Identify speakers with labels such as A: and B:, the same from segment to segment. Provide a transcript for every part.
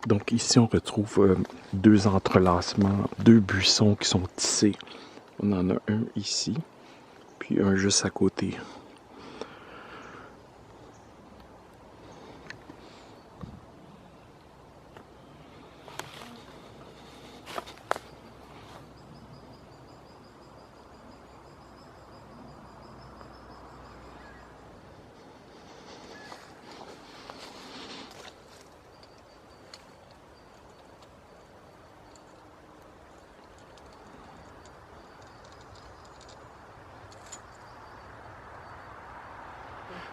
A: Donc ici, on retrouve deux entrelacements, deux buissons qui sont tissés. On en a un ici, puis un juste à côté.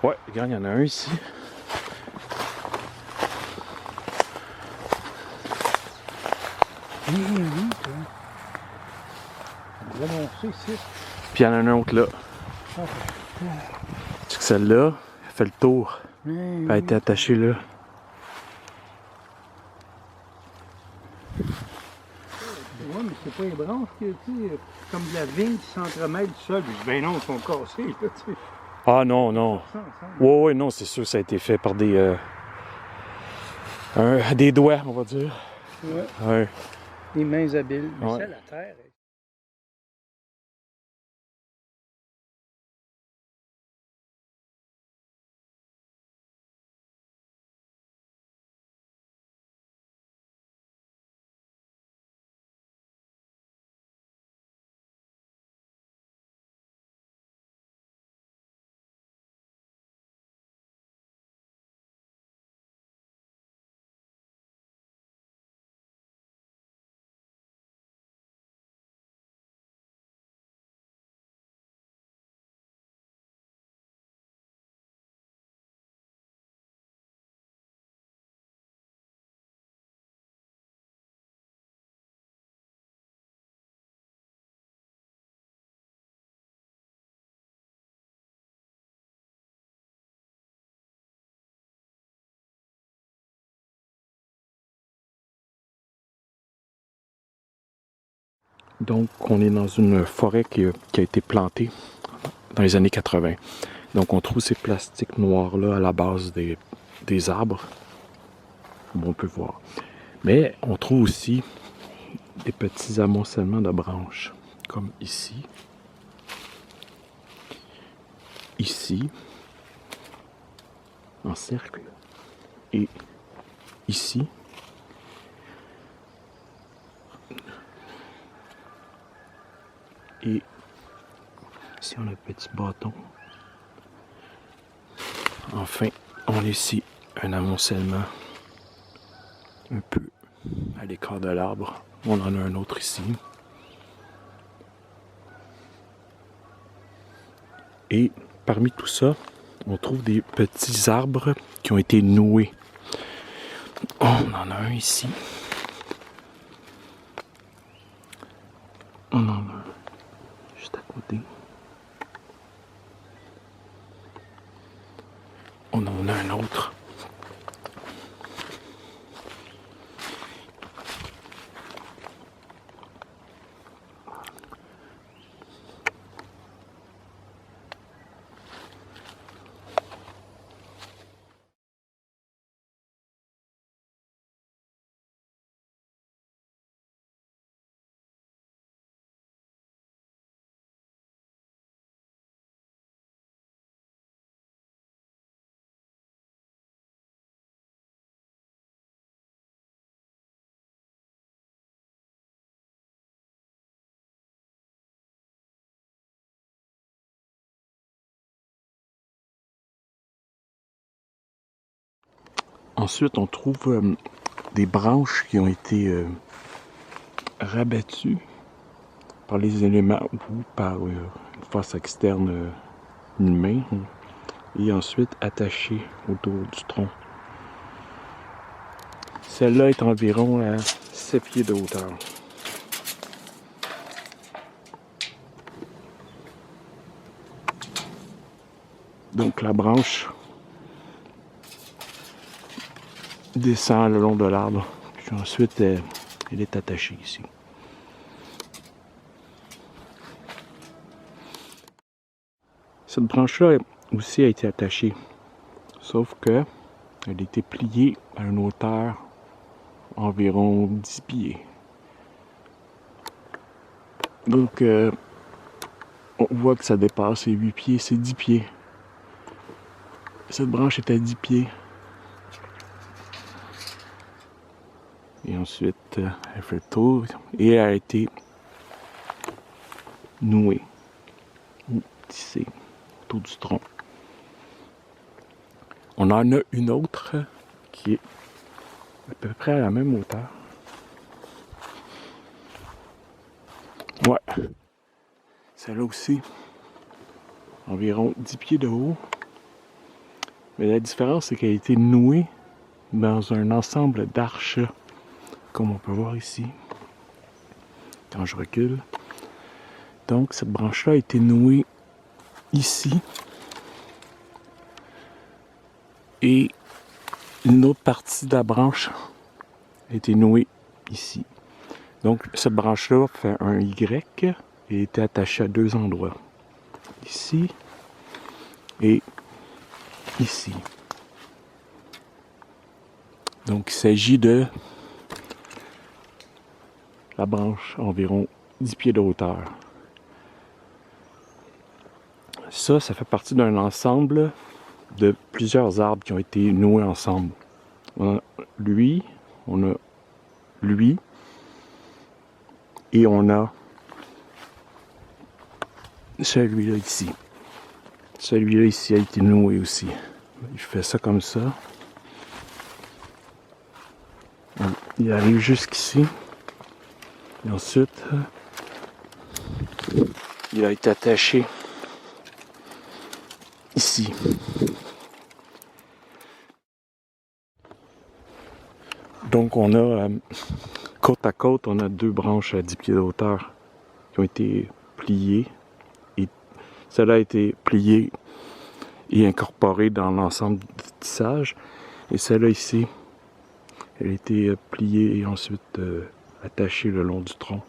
A: Ouais, regarde, il y en a un ici.
B: Oui, on va lancer ici.
A: Puis il y en a un autre là. Parce que celle-là, elle fait le tour. Elle a été attachée là.
B: Oui, mais c'est pas les branches qui étaient comme de la vigne qui s'entremêlent du sol. Ben non, ils sont cassés, là, tu sais.
A: Ah non, non. Ouais, non, c'est sûr, ça a été fait par des doigts, on va dire.
B: Ouais.
A: Ouais.
B: Des mains habiles. Mais
A: Ouais.
B: ça, la terre.
A: Donc, on est dans une forêt qui a été plantée dans les années 80. Donc, on trouve ces plastiques noirs-là à la base des arbres, comme on peut voir. Mais on trouve aussi des petits amoncellements de branches, comme ici, ici, en cercle, et ici. Et ici, on a un petit bâton. Enfin, on a ici un amoncellement un peu à l'écart de l'arbre. On en a un autre ici. Et parmi tout ça, on trouve des petits arbres qui ont été noués. On en a un ici. On en a un juste à côté. On en a un autre. Ensuite, on trouve des branches qui ont été rabattues par les éléments ou par une force externe, une main, et ensuite attachées autour du tronc. Celle-là est environ à 7 pieds de hauteur. Donc la branche descend le long de l'arbre, puis ensuite elle est attachée ici. Cette branche-là aussi a été attachée, sauf que elle a été pliée à une hauteur environ 10 pieds. Donc, on voit que ça dépasse les 8 pieds, c'est 10 pieds. Cette branche est à 10 pieds. Et ensuite, elle fait le tour et elle a été nouée ou tissée autour du tronc. On en a une autre qui est à peu près à la même hauteur. Ouais, celle-là aussi, environ 10 pieds de haut. Mais la différence, c'est qu'elle a été nouée dans un ensemble d'arches, comme on peut voir ici, quand je recule. Donc, cette branche-là a été nouée ici. Et une autre partie de la branche a été nouée ici. Donc, cette branche-là fait un Y et était attachée à deux endroits. Ici et ici. Donc, il s'agit de la branche environ 10 pieds de hauteur. Ça fait partie d'un ensemble de plusieurs arbres qui ont été noués ensemble. On a lui, et on a celui-là ici. Celui-là ici a été noué aussi. Il fait ça comme ça. Il arrive jusqu'ici. Et ensuite, il a été attaché ici. Donc on a, côte à côte, on a deux branches à 10 pieds de hauteur qui ont été pliées. Et celle-là a été pliée et incorporée dans l'ensemble du tissage. Et celle-là ici, elle a été pliée et ensuite attachée le long du tronc.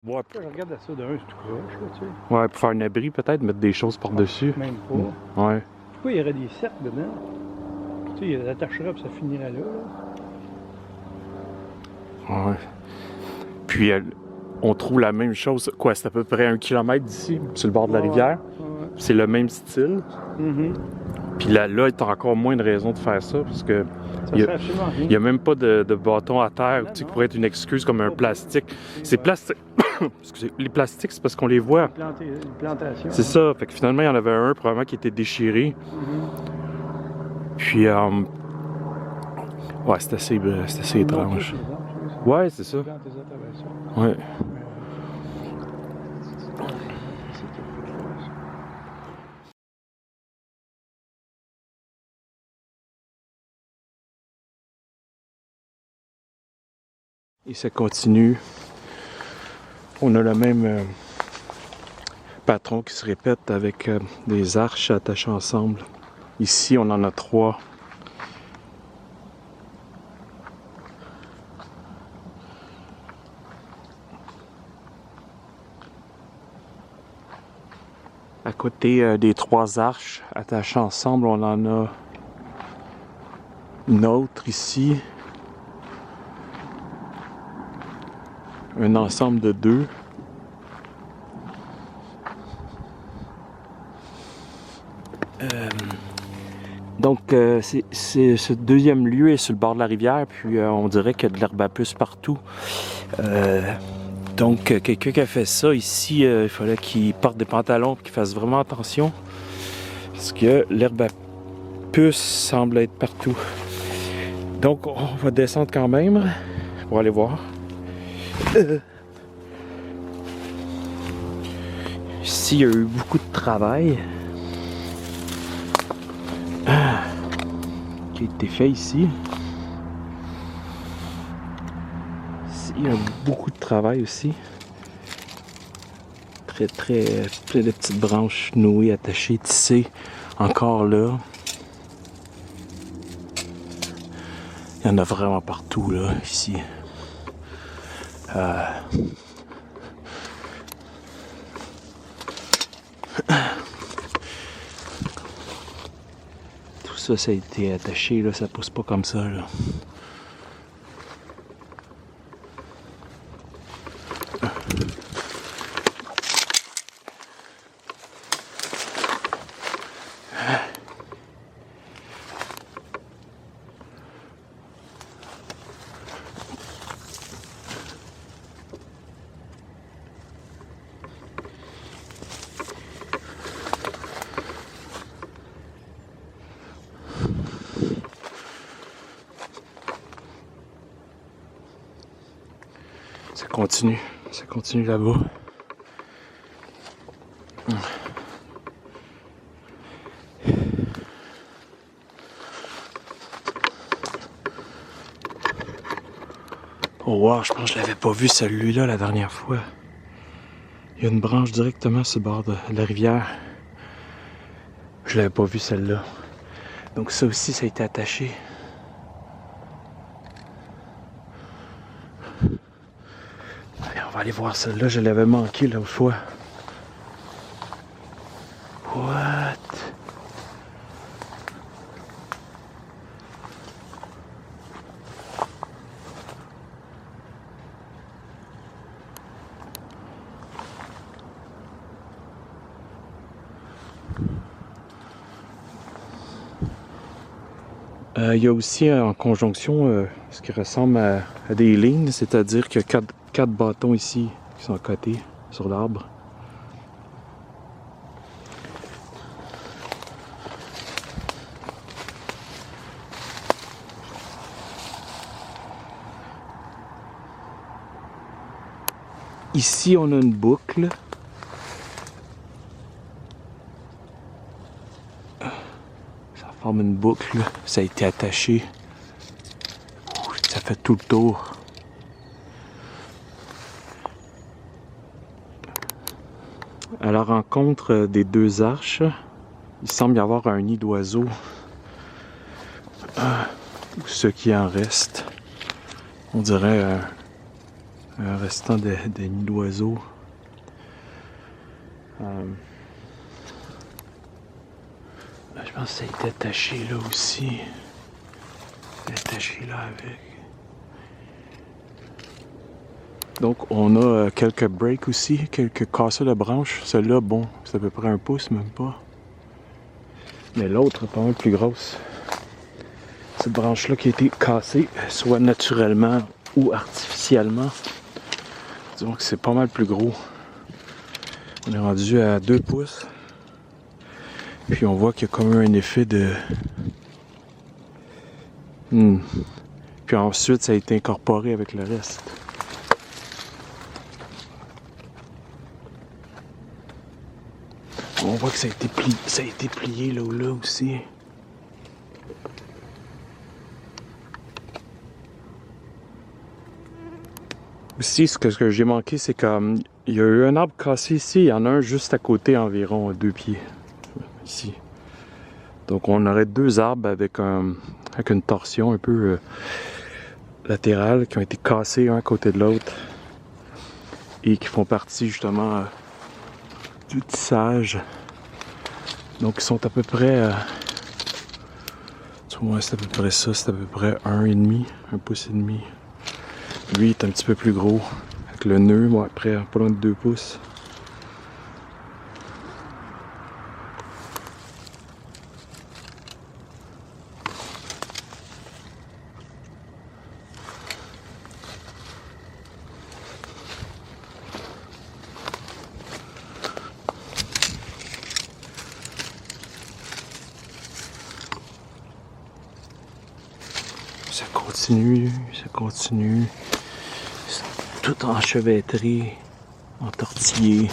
A: Ouais,
B: Je regarde ça d'un, c'est tout croche, là, tu sais.
A: ouais, pour faire un abri peut-être, mettre des choses par-dessus.
B: Même pas.
A: Ouais.
B: Pourquoi il y aurait des cercles dedans? Tu sais, il les attachera et ça finirait là.
A: Ouais. Puis on trouve la même chose, quoi, c'est à peu près 1 kilomètre d'ici, sur le bord de la rivière.
B: Ouais.
A: C'est le même style. Puis là, il y a encore moins de raisons de faire ça, parce que il n'y a même pas de bâton à terre, tu sais, qui pourrait être une excuse comme un plastique. C'est plastique. Excusez, les plastiques, c'est parce qu'on les voit.
B: Une plantation.
A: C'est ça. Fait que finalement, il y en avait un probablement qui était déchiré. Puis, ouais, c'est assez étrange. Ouais, c'est ça. Ouais. Et ça continue. On a le même patron qui se répète avec des arches attachées ensemble. Ici, on en a 3. À côté des 3 arches attachées ensemble, on en a une autre ici. Un ensemble de 2. Donc ce deuxième lieu est sur le bord de la rivière, puis on dirait qu'il y a de l'herbe à puce partout. Donc, quelqu'un qui a fait ça ici, il fallait qu'il porte des pantalons et qu'il fasse vraiment attention. Parce que l'herbe à puce semble être partout. Donc, on va descendre quand même pour aller voir. Ici, il y a eu beaucoup de travail qui a été fait ici. Ici, il y a beaucoup de travail aussi. Très plein de petites branches nouées, attachées, tissées. Encore là. Il y en a vraiment partout là, ici. Tout ça a été attaché là, ça pousse pas comme ça là. Ça continue là-bas. Oh wow, je pense que je l'avais pas vu celui-là la dernière fois. Il y a une branche directement sur le bord de la rivière. Je l'avais pas vu celle-là. Donc ça aussi, ça a été attaché. Allez, on va aller voir celle-là, je l'avais manqué l'autre fois. What? Il y a aussi en conjonction ce qui ressemble à des lignes, c'est-à-dire qu'il y a quatre bâtons ici qui sont cotés sur l'arbre. Ici, on a une boucle. Ça forme une boucle. Ça a été attaché. Ça fait tout le tour. À la rencontre des deux arches, il semble y avoir un nid d'oiseaux. Ou ce qui en reste. On dirait un restant de nid d'oiseaux. Je pense que ça a été attaché là aussi. Attaché là avec. Donc on a quelques breaks aussi, quelques cassures de branches. Celle-là, bon, c'est à peu près 1 pouce, même pas. Mais l'autre est pas mal plus grosse. Cette branche-là qui a été cassée, soit naturellement ou artificiellement. Disons que c'est pas mal plus gros. On est rendu à 2 pouces. Puis on voit qu'il y a comme un effet de... Puis ensuite, ça a été incorporé avec le reste. On voit que ça a été plié là ou là aussi. Aussi, ce que j'ai manqué, c'est qu'il y a eu un arbre cassé ici. Il y en a un juste à côté, environ 2 pieds. Ici. Donc on aurait 2 arbres avec une torsion un peu latérale qui ont été cassés un à côté de l'autre et qui font partie justement du tissage. Donc ils sont à peu près c'est à peu près ça, c'est à peu près 1,5 pouce et demi. Lui est un petit peu plus gros avec le nœud, moi après pas loin de 2 pouces. Ça continue, ça continue. C'est tout enchevêtré, entortillé.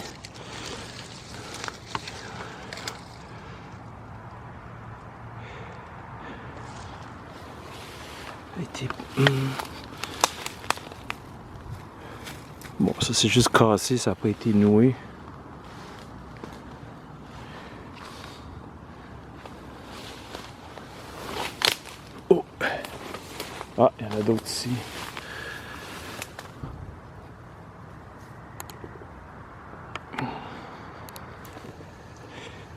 A: Bon, ça c'est juste cassé, ça n'a pas été noué. Oh! Ah, il y en a d'autres ici.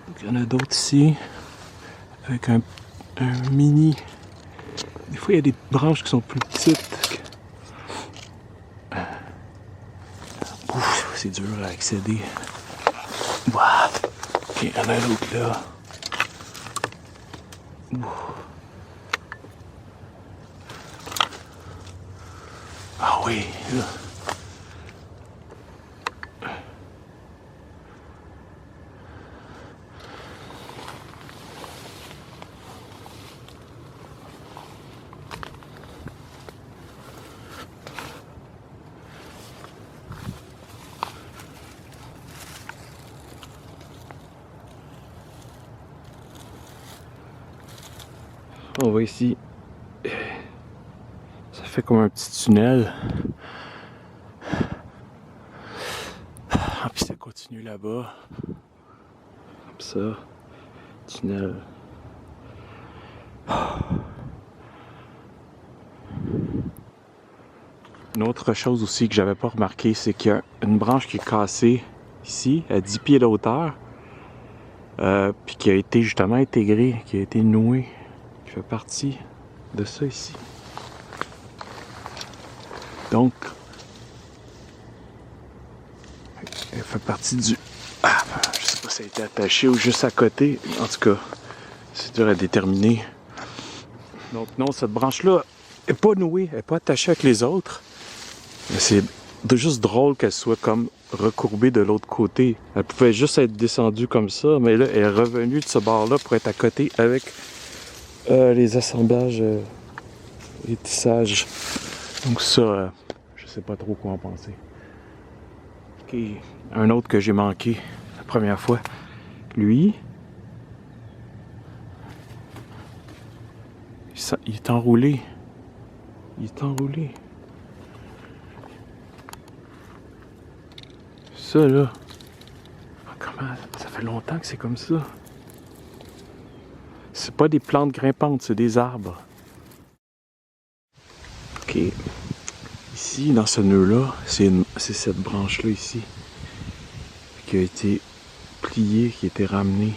A: Donc, il y en a d'autres ici. Avec un mini. Des fois, il y a des branches qui sont plus petites. Ouf, c'est dur à accéder. Waouh! Ok, il y en a un autre là. Ouf. Ah oui, là. On va ici. Ça fait comme un petit tunnel. Ah, puis ça continue là-bas. Comme ça. Tunnel. Une autre chose aussi que j'avais pas remarqué, c'est qu'il y a une branche qui est cassée ici, à 10 pieds de hauteur. Puis qui a été justement intégrée, qui a été nouée, qui fait partie de ça ici. Donc, elle fait partie du... Ah, je sais pas si ça a été attaché ou juste à côté. En tout cas, c'est dur à déterminer. Donc non, cette branche-là n'est pas nouée, elle n'est pas attachée avec les autres. Mais c'est juste drôle qu'elle soit comme recourbée de l'autre côté. Elle pouvait juste être descendue comme ça, mais là, elle est revenue de ce bord-là pour être à côté avec les assemblages, les tissages. Donc ça, je sais pas trop quoi en penser. Ok, un autre que j'ai manqué la première fois. Lui, il est enroulé. Il est enroulé. Ça là, comment ça fait longtemps que c'est comme ça. C'est pas des plantes grimpantes, c'est des arbres. Ok. Ici, dans ce nœud-là, c'est cette branche-là ici qui a été pliée, qui a été ramenée.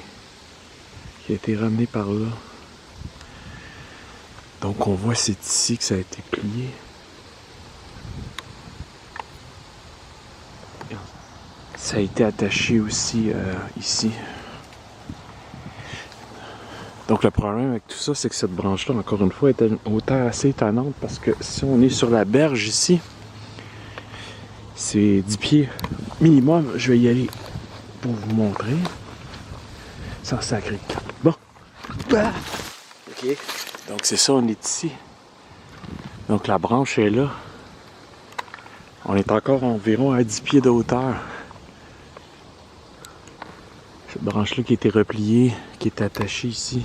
A: Qui a été ramenée par là. Donc on voit c'est ici que ça a été plié. Ça a été attaché aussi ici. Donc le problème avec tout ça, c'est que cette branche-là, encore une fois, est à une hauteur assez étonnante parce que si on est sur la berge ici, c'est 10 pieds minimum. Je vais y aller pour vous montrer. Sans sacrer. Bon. Ah! Ok. Donc c'est ça, on est ici. Donc la branche est là. On est encore environ à 10 pieds de hauteur. Cette branche-là qui a été repliée, qui est attachée ici.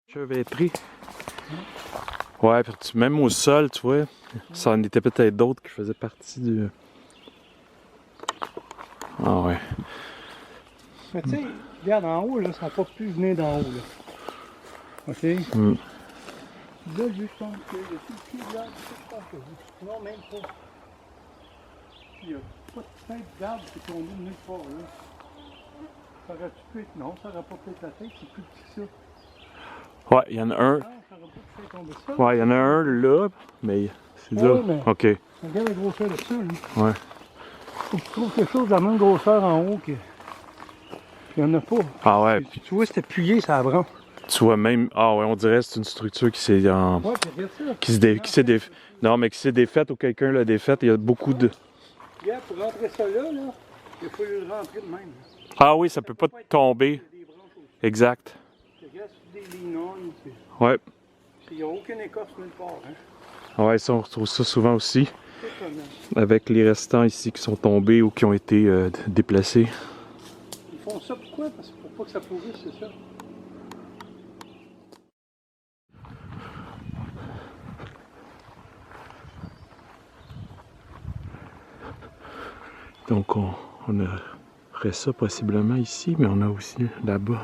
A: Chevêtré. Ouais, même au sol, tu vois, ça en était peut-être d'autres qui faisaient partie du... Ah ouais.
B: Mais tu sais, regarde en haut, là, ça n'a pas pu venir d'en haut, là. OK?
A: Mm.
B: Là, juste, je pense qu'il y a tout le pied de l'arbre, je pense que oui. Non, même pas. Il n'y a pas de tête d'arbre qui est tombé de nulle part, là. Ça aurait-tu pu être... Non, ça n'aurait pas pu être la tête, c'est plus petit que ça.
A: Ouais, il y en a un.
B: Ah, ça aurait pas pu faire tomber ça.
A: Ouais, il y en a un là, mais c'est là.
B: Ouais, mais...
A: OK.
B: Regarde la grosseur de ça, là.
A: Ouais.
B: Faut que tu trouves quelque chose de la même grosseur en haut que... Il n'y en a pas.
A: Ah ouais,
B: Puis, tu vois, c'est appuyé, ça branche.
A: tu vois même... Ah ouais, on dirait que c'est une structure qui s'est en...
B: Ouais, puis regarde ça.
A: qui s'est défaite. Non, mais qui s'est défaite ou quelqu'un l'a défaite. Il y a beaucoup de...
B: Regarde, pour rentrer ça là, il faut le rentrer de même.
A: Ah oui, ça peut pas tomber.
B: Il y a des branches aussi.
A: Exact.
B: Regarde, c'est des lignons.
A: Ouais.
B: Il n'y a aucune écorce nulle part. Hein.
A: Ouais, ça, on retrouve ça souvent aussi.
B: C'est étonnant.
A: Avec les restants ici qui sont tombés ou qui ont été déplacés.
B: Ils font ça pourquoi? Parce que pour pas que ça pourrisse, c'est ça.
A: Donc on aurait ça possiblement ici, mais on a aussi là-bas